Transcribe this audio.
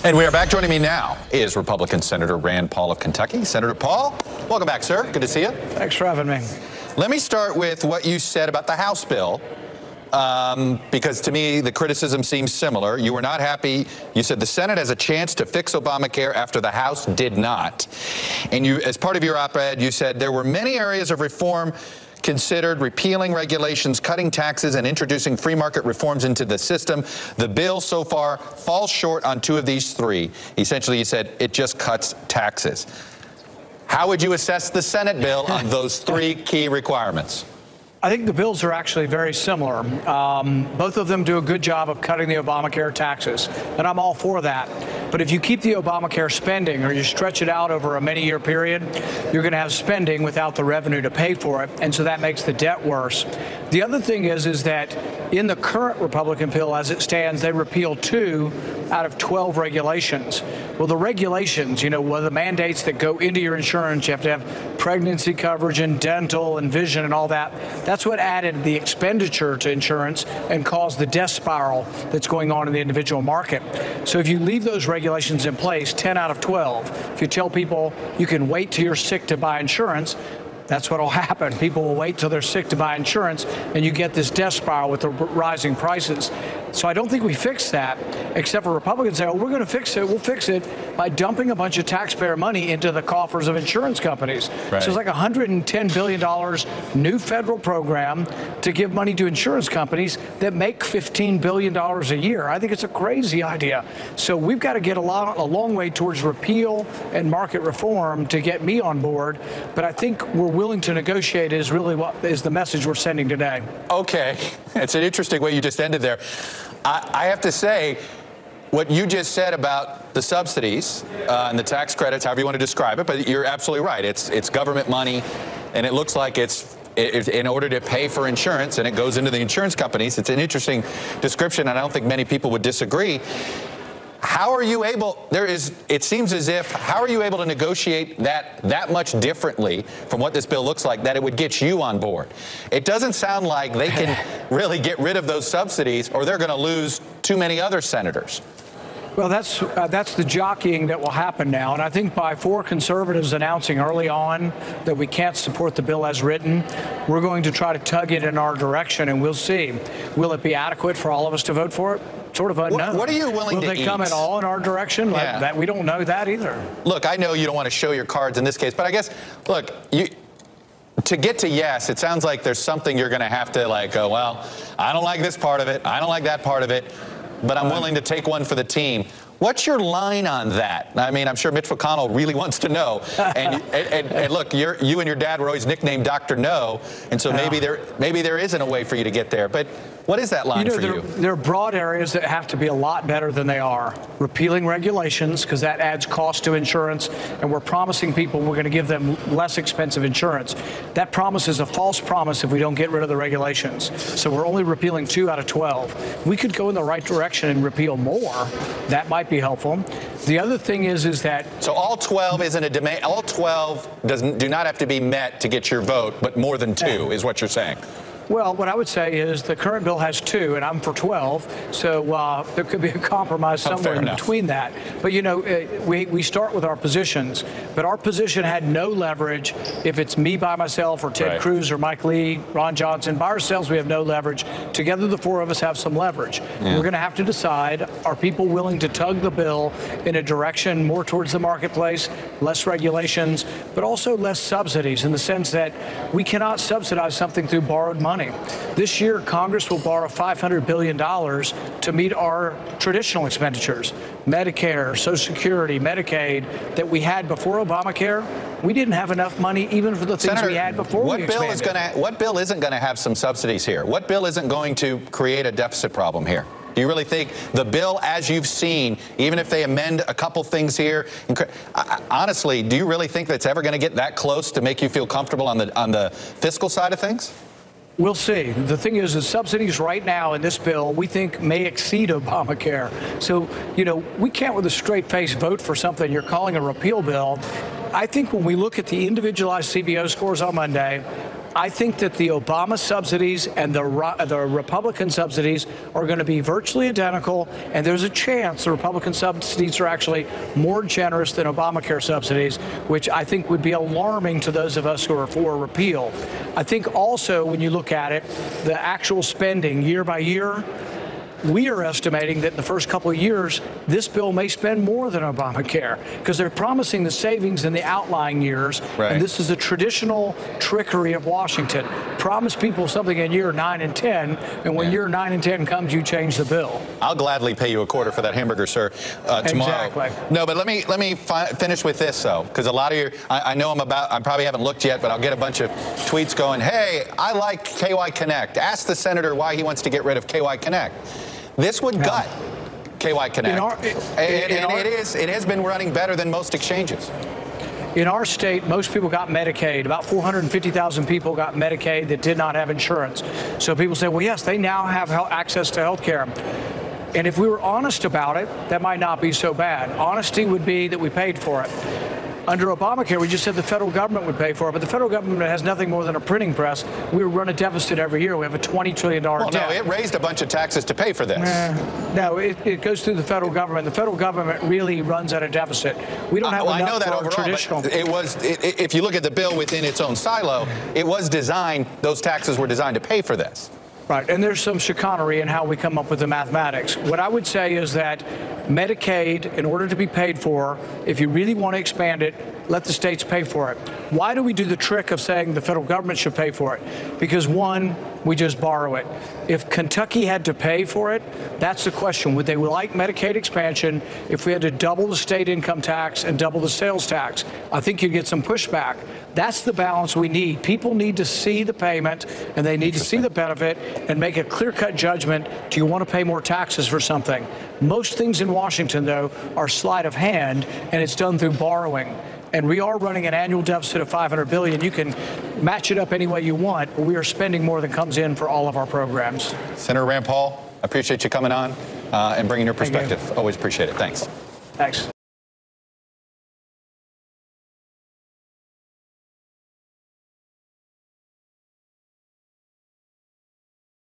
And we are back. Joining me now is Republican Senator Rand Paul of Kentucky. Senator Paul, welcome back, sir. Good to see you. Thanks for having me. Let me start with what you said about the House bill, because to me, the criticism seems similar. You were not happy. You said the Senate has a chance to fix Obamacare after the House did not. And you, as part of your op-ed, you said there were many areas of reform considered: repealing regulations, cutting taxes, and introducing free market reforms into the system. The bill so far falls short on two of these three. Essentially, you said it just cuts taxes. How would you assess the Senate bill on those three key requirements? I think the bills are actually very similar. Both of them do a good job of cutting the Obamacare taxes, and I'm all for that. But if you keep the Obamacare spending, or you stretch it out over a many-year period, you're going to have spending without the revenue to pay for it, and so that makes the debt worse. The other thing is that in the current Republican bill as it stands, they repeal 2 out of 12 regulations. Well, the regulations, you know, well, the mandates that go into your insurance, you have to have pregnancy coverage and dental and vision and all that. That's what added the expenditure to insurance and caused the death spiral that's going on in the individual market. So if you leave those regulations in place, 10 out of 12, if you tell people you can wait till you're sick to buy insurance, that's what will happen. People will wait till they're sick to buy insurance, and you get this death spiral with the rising prices. So I don't think we fix that, except for Republicans say, oh, we're going to fix it. We'll fix it by dumping a bunch of taxpayer money into the coffers of insurance companies. Right. So it's like $110 billion new federal program to give money to insurance companies that make $15 billion a year. I think it's a crazy idea. So we've got to get a long way towards repeal and market reform to get me on board. But I think we're willing to negotiate is really what is the message we're sending today. Okay. It's an interesting way you just ended there. I have to say, what you just said about the subsidies and the tax credits, however you want to describe it, but you're absolutely right. It's government money, and it looks like it's in order to pay for insurance, and it goes into the insurance companies. It's an interesting description, and I don't think many people would disagree. How are you able, it seems as if, how are you able to negotiate that much differently from what this bill looks like that it would get you on board? It doesn't sound like they can really get rid of those subsidies, or they're going to lose too many other senators. Well, that's the jockeying that will happen now. And I think by 4 conservatives announcing early on that we can't support the bill as written, we're going to try to tug it in our direction, and we'll see. Will it be adequate for all of us to vote for it? Sort of unknown. What are you willing to eat? Will they come at all in our direction? Like that? We don't know that either. Look, I know you don't want to show your cards in this case, but I guess, look, to get to yes, it sounds like there's something you're going to have to like go, well, I don't like this part of it, I don't like that part of it, but I'm willing to take one for the team. What's your line on that? I mean, I'm sure Mitch McConnell really wants to know. And look, you and your dad were always nicknamed Dr. No, and so maybe there isn't a way for you to get there. But what is that line for you? There are broad areas that have to be a lot better than they are. Repealing regulations, because that adds cost to insurance, and we're promising people we're going to give them less expensive insurance. That promise is a false promise if we don't get rid of the regulations. So we're only repealing 2 out of 12. We could go in the right direction and repeal more. That might be helpful. The other thing is that so all 12 isn't a demand. All 12 do not have to be met to get your vote, but more than 2 is what you're saying. Well, what I would say is the current bill has 2, and I'm for 12, so there could be a compromise somewhere in between that. But, you know, we start with our positions, but our position had no leverage if it's me by myself or Ted Cruz or Mike Lee, Ron Johnson. By ourselves, we have no leverage. Together, the 4 of us have some leverage. Yeah. We're going to have to decide, are people willing to tug the bill in a direction more towards the marketplace, less regulations, but also less subsidies, in the sense that we cannot subsidize something through borrowed money. This year, Congress will borrow $500 billion to meet our traditional expenditures, Medicare, Social Security, Medicaid, that we had before Obamacare. We didn't have enough money even for the things Senator, we had before we expanded. What bill isn't going to have some subsidies here? What bill isn't going to create a deficit problem here? Do you really think the bill, as you've seen, even if they amend a couple things here, honestly, do you really think that's ever going to get that close to make you feel comfortable on the fiscal side of things? We'll see. The thing is, the subsidies right now in this bill, we think may exceed Obamacare. So, you know, we can't with a straight face vote for something you're calling a repeal bill. I think when we look at the individualized CBO scores on Monday, I think that the Obama subsidies and the Republican subsidies are going to be virtually identical, and there's a chance the Republican subsidies are actually more generous than Obamacare subsidies, which I think would be alarming to those of us who are for repeal. I think also when you look at it, the actual spending year by year, we are estimating that in the first couple of years, this bill may spend more than Obamacare because they're promising the savings in the outlying years. Right. And this is the traditional trickery of Washington. Promise people something in year 9 and 10, and when year 9 and 10 comes, you change the bill. I'll gladly pay you a quarter for that hamburger, sir, tomorrow. Exactly. No, but let me finish with this, though, because a lot of you, I know I probably haven't looked yet, but I'll get a bunch of tweets going, hey, I like KY Connect. Ask the senator why he wants to get rid of KY Connect. This would gut KY Connect. It has been running better than most exchanges. In our state, most people got Medicaid. About 450,000 people got Medicaid that did not have insurance. So people say, well, yes, they now have access to health care. And if we were honest about it, that might not be so bad. Honesty would be that we paid for it. Under Obamacare, we just said the federal government would pay for it, but the federal government has nothing more than a printing press. We run a deficit every year. We have a $20 trillion debt. Well, no, it raised a bunch of taxes to pay for this. No, it goes through the federal government. The federal government really runs at a deficit. We don't have enough I know that for overall, traditional. but if you look at the bill within its own silo, it was designed, those taxes were designed to pay for this. Right, and there's some chicanery in how we come up with the mathematics. What I would say is that Medicaid, in order to be paid for, if you really want to expand it, let the states pay for it. Why do we do the trick of saying the federal government should pay for it? Because one, we just borrow it. If Kentucky had to pay for it, that's the question. Would they like Medicaid expansion if we had to double the state income tax and double the sales tax? I think you'd get some pushback. That's the balance we need. People need to see the payment, and they need to see the benefit and make a clear-cut judgment. Do you want to pay more taxes for something? Most things in Washington, though, are sleight of hand, and it's done through borrowing. And we are running an annual deficit of $500 billion. You can match it up any way you want, but we are spending more than comes in for all of our programs. Senator Rand Paul, I appreciate you coming on and bringing your perspective. Always appreciate it. Thanks. Thanks.